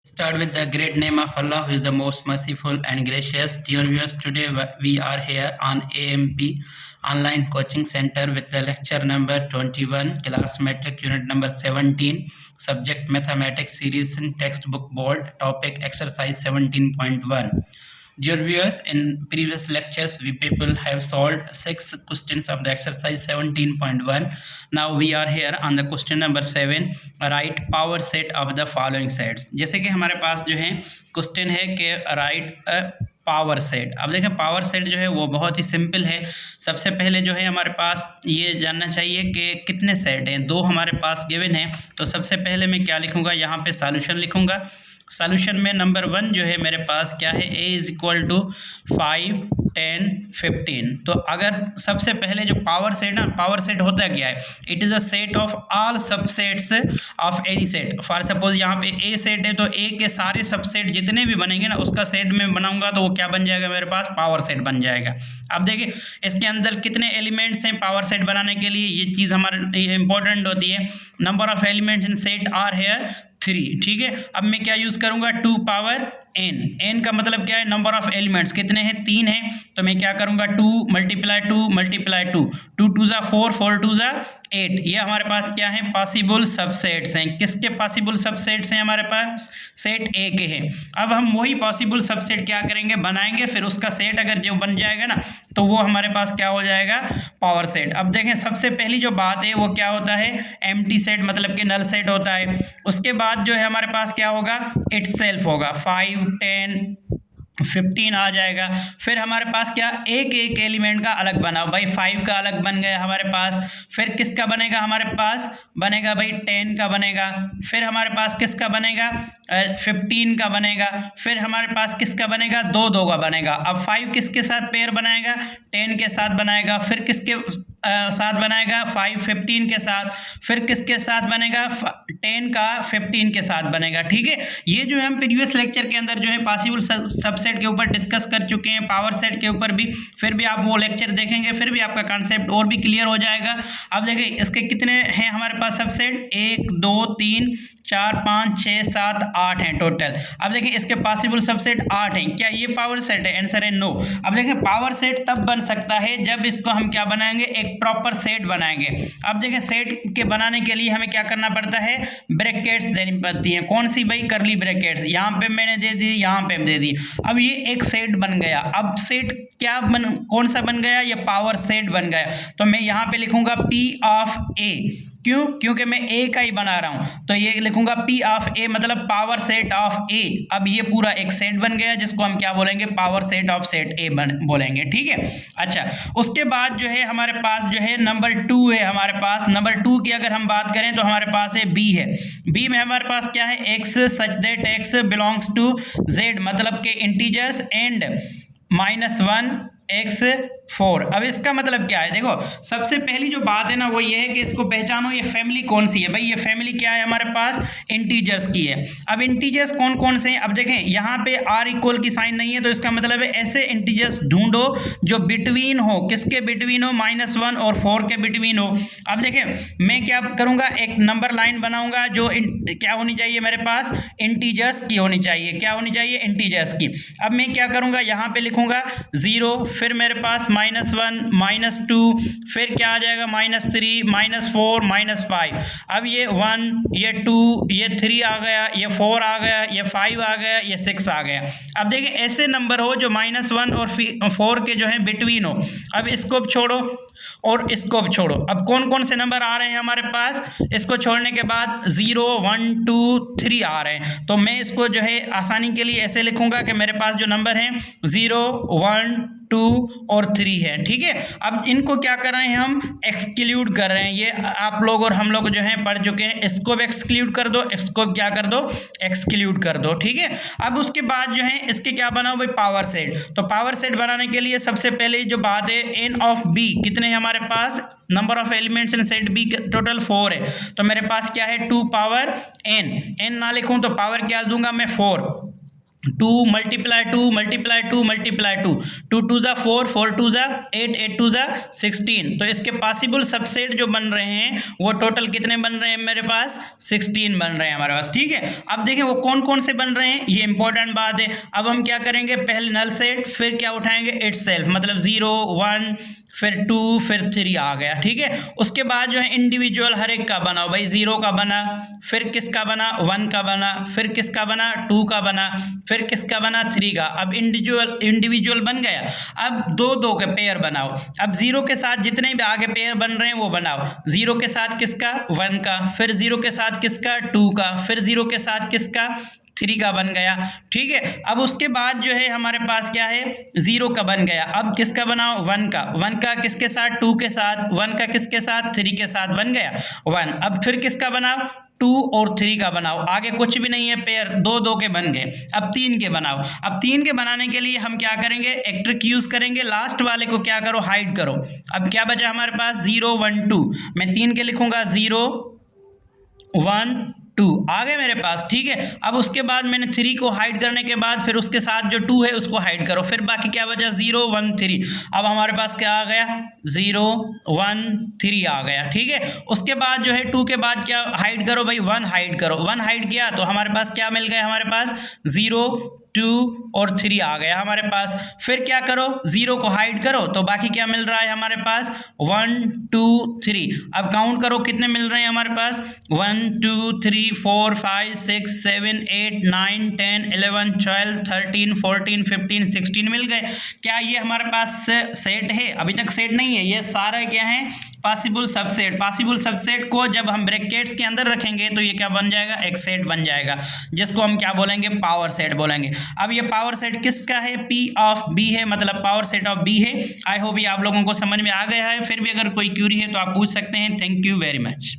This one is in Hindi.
Start with the great name of Allah, who is the most merciful and gracious. Dear viewers, today we are here on AMP Online Coaching Center with the lecture number 21, Class Metric Unit number 17, Subject Mathematics Series in Textbook Board, Topic Exercise 17.1. Dear viewers, in previous lectures, we people have solved 6 questions of the exercise 17.1. Now we are here on the question number 7. Write power set of the following sets. जैसे कि हमारे पास जो है क्वेश्चन है कि राइट पावर सेट। अब देखें पावर सेट जो है वो बहुत ही सिंपल है। सबसे पहले जो है हमारे पास ये जानना चाहिए कि कितने सेट हैं। 2 हमारे पास गिवन है, तो सबसे पहले मैं क्या लिखूँगा, यहाँ पे सॉल्यूशन लिखूँगा। सॉल्यूशन में नंबर 1 जो है मेरे पास क्या है, a इज इक्वल टू 5, 10, 15। तो अगर सबसे पहले जो पावर सेट ना, पावर सेट होता क्या है, it is a set of all subsets of any set. For suppose यहाँ पे a सेट है तो a के सारे सबसेट जितने भी बनेंगे ना, उसका सेट में बनाऊंगा तो वो क्या बन जाएगा, मेरे पास पावर सेट बन जाएगा। अब देखिए इसके अंदर कितने एलिमेंट्स हैं पावर सेट बनाने के लिए, ये चीज़ हमारे इंपॉर्टेंट होती है। Number of elements in set are here 3, ठीक है। अब मैं क्या यूज़ करूँगा, 2 पावर n का मतलब क्या है, नंबर ऑफ एलिमेंट्स कितने हैं, 3 हैं, तो मैं क्या करूँगा 2 मल्टीप्लाई 2 मल्टीप्लाई 2, 2 2 ज़ा 4, 4 2 ज़ा 8। ये हमारे पास क्या है, पॉसिबल सबसेट्स हैं। किसके पॉसिबल सबसेट्स हैं, हमारे पास सेट ए के हैं। अब हम वही पॉसिबल सबसेट क्या करेंगे, बनाएंगे, फिर उसका सेट अगर जो बन जाएगा ना, तो वो हमारे पास क्या हो जाएगा, पावर सेट। अब देखें सबसे पहली जो बात है वो क्या होता है, एम्प्टी सेट मतलब कि नल सेट होता है। उसके बाद जो है हमारे पास क्या होगा, इटसेल्फ होगा, 5, 10, 15 आ जाएगा। फिर हमारे पास क्या, एक एक एलिमेंट का अलग बनाओ भाई, 5 का अलग बन गया हमारे पास। फिर किसका बनेगा, हमारे पास बनेगा भाई 10 का बनेगा। फिर हमारे पास किसका बनेगा, 15 का बनेगा। फिर हमारे पास किसका बनेगा, 2 2 का बनेगा। अब 5 किसके साथ पेयर बनाएगा, 10 के साथ बनाएगा। फिर किसके साथ बनाएगा, 5 15 के साथ। फिर किसके साथ बनेगा, 10 का 15 के साथ बनेगा, ठीक है। ये जो है हम प्रीवियस लेक्चर के अंदर जो है पॉसिबल सबसेट के ऊपर डिस्कस कर चुके हैं, पावर सेट के ऊपर भी। फिर भी आप वो लेक्चर देखेंगे, फिर भी आपका कॉन्सेप्ट और भी क्लियर हो जाएगा। अब देखिए इसके कितने हैं हमारे पास सबसेट, 1 2 3 4 5 6 7 8 हैं टोटल। अब देखिए इसके पॉसिबल सबसेट 8 हैं। क्या ये पावर सेट है, आंसर है नो। अब देखिए पावर सेट तब बन सकता है जब इसको हम क्या बनाएंगे, एक प्रॉपर सेट बनाएंगे। अब देखिए सेट के बनाने के लिए हमें क्या करना पड़ता है, ब्रैकेट्स देनी पड़ती हैं। कौन सी भाई, करली ब्रैकेट्स। यहाँ पे मैंने दे दी, यहाँ पे दे दी। अब ये एक सेट बन गया। अब सेट क्या कौन सा बन गया, ये पावर सेट बन गया। तो मैं यहाँ पे लिखूंगा P ऑफ A, क्यों, क्योंकि मैं A का ही बना रहा हूं, तो ये लिखूंगा P ऑफ A मतलब पावर सेट ऑफ A। अब ये पूरा एक सेट बन गया जिसको हम क्या बोलेंगे, power set of set A बोलेंगे, ठीक है। अच्छा, उसके बाद जो है हमारे पास जो है नंबर 2 है हमारे पास। नंबर 2 की अगर हम बात करें तो हमारे पास है B है। B में हमारे पास क्या है, x such that x belongs to Z मतलब के इंटीजर्स एंड -1 x 4। अब इसका मतलब क्या है, देखो सबसे पहली जो बात है ना वो ये है कि इसको पहचानो, ये फैमिली कौन सी है भाई, ये फैमिली क्या है हमारे पास, इंटीजर्स की है। अब इंटीजर्स कौन कौन से हैं, अब देखें यहाँ पे r इक्वल की साइन नहीं है, तो इसका मतलब है ऐसे इंटीजर्स ढूंढो जो बिटवीन हो, किसके बिटवीन हो, -1 और 4 के बिटवीन हो। अब देखें मैं क्या करूँगा, एक नंबर लाइन बनाऊंगा जो क्या होनी चाहिए मेरे पास, इंटीजर्स की होनी चाहिए। क्या होनी चाहिए, इंटीजर्स की। अब मैं क्या करूँगा, यहाँ पे लिखूंगा 0, फिर मेरे पास -1 -2, फिर क्या आ जाएगा, -3 -4 -5। अब ये 1 ये 2 ये 3 आ गया, ये 4 आ गया, ये 5 आ गया, ये 6 आ गया। अब देखिए ऐसे नंबर हो जो -1 और 4 के जो है बिटवीन हो। अब इसको छोड़ो और इसको छोड़ो। अब कौन कौन से नंबर आ रहे हैं हमारे पास, इसको छोड़ने के बाद 0 1 2 3 आ रहे हैं। तो मैं इसको जो है आसानी के लिए ऐसे लिखूंगा कि मेरे पास जो नंबर हैं 0 1 2 और 3 है, ठीक है। अब इनको क्या कर रहे हैं, हम एक्सक्लूड कर रहे हैं। ये आप लोग और हम लोग जो हैं पढ़ चुके हैं। इसको भी एक्सक्लूड कर दो, इसको क्या कर दो, एक्सक्लूड कर दो, ठीक है। अब उसके बाद जो है इसके क्या बनाओ भाई, पावर सेट। तो पावर सेट बनाने के लिए सबसे पहले जो बात है, n ऑफ b कितने हैं हमारे पास, number of elements in set B total 4 है। तो मेरे पास क्या है, 2 पावर n ना लिखूं तो पावर क्या दूंगा मैं 4। 2 मल्टीप्लाई 2 मल्टीप्लाई 2 मल्टीप्लाई 2, 2 2 ज़ा 4, 4 2 ज़ा 8, 8 2 ज़ा 16। तो इसके पॉसिबल सबसेट जो बन रहे हैं वो टोटल कितने बन रहे हैं मेरे पास? 16 बन रहे हैं हमारे पास। ठीक है, अब देखें वो कौन कौन से बन रहे हैं, ये इंपॉर्टेंट बात है। अब हम क्या करेंगे, पहले नल सेट, फिर क्या उठाएंगे, इटसेल्फ, मतलब 0 1 फिर 2 फिर 3 आ गया। ठीक है, उसके बाद जो है इंडिविजुअल हर एक का बनाओ भाई। 0 का बना, फिर किसका बना, 1 का बना, फिर किसका बना, 2 का बना, फिर किसका बना, 3 का। अब इंडिविजुअल बन गया। अब दो दो के पेयर बनाओ। अब 0 के साथ जितने भी आगे पेयर बन रहे हैं वो बनाओ। 0 के साथ किसका, 1 का, फिर 0 के साथ किसका, 2 का, फिर 0 के साथ किसका, 3 का बन गया। ठीक है, अब उसके बाद जो है हमारे पास क्या है, 0 का बन गया। अब किसका बनाओ, 1 का, 1 का किसके साथ, 2 के साथ, 1 का किसके साथ, 3 के साथ बन गया 1। अब फिर किसका बनाओ, 2 और 3 का बनाओ। आगे कुछ भी नहीं है, पेयर दो दो के बन गए। अब 3 के बनाओ। अब 3 के बनाने के लिए हम क्या करेंगे, एक ट्रिक यूज करेंगे, लास्ट वाले को क्या करो, हाइड करो। अब क्या बचा हमारे पास, 0 1 2। मैं 3 के लिखूंगा 0 1 2 आ गए मेरे पास। ठीक है, अब उसके बाद मैंने 3 को हाइड करने के बाद फिर उसके साथ जो 2 है उसको हाइड करो, फिर बाकी क्या बचा, 0 1 3। अब हमारे पास क्या आ गया, 0 1 3 आ गया। ठीक है, उसके बाद जो है 2 के बाद क्या हाइड करो भाई, 1 हाइड करो। 1 हाइड किया तो हमारे पास क्या मिल गया, हमारे पास 0 2 और 3 आ गया हमारे पास। फिर क्या करो, 0 को हाइड करो तो बाकी क्या मिल रहा है हमारे पास, 1 2 3। अब काउंट करो कितने मिल रहे हैं हमारे पास, 1 2 3 4 5 6 7 8 9 10 11 12 13 14 15 16 मिल गए। क्या ये हमारे पास सेट है? अभी तक सेट नहीं है, ये सारा क्या है, पॉसिबल सबसेट। पॉसिबल सबसेट को जब हम ब्रैकेट्स के अंदर रखेंगे तो ये क्या बन जाएगा, एक सेट बन जाएगा, जिसको हम क्या बोलेंगे, पावर सेट बोलेंगे। अब ये पावर सेट किसका है, P ऑफ B है, मतलब पावर सेट ऑफ B है। आई होप ये आप लोगों को समझ में आ गया है। फिर भी अगर कोई क्यूरी है तो आप पूछ सकते हैं। Thank you very much.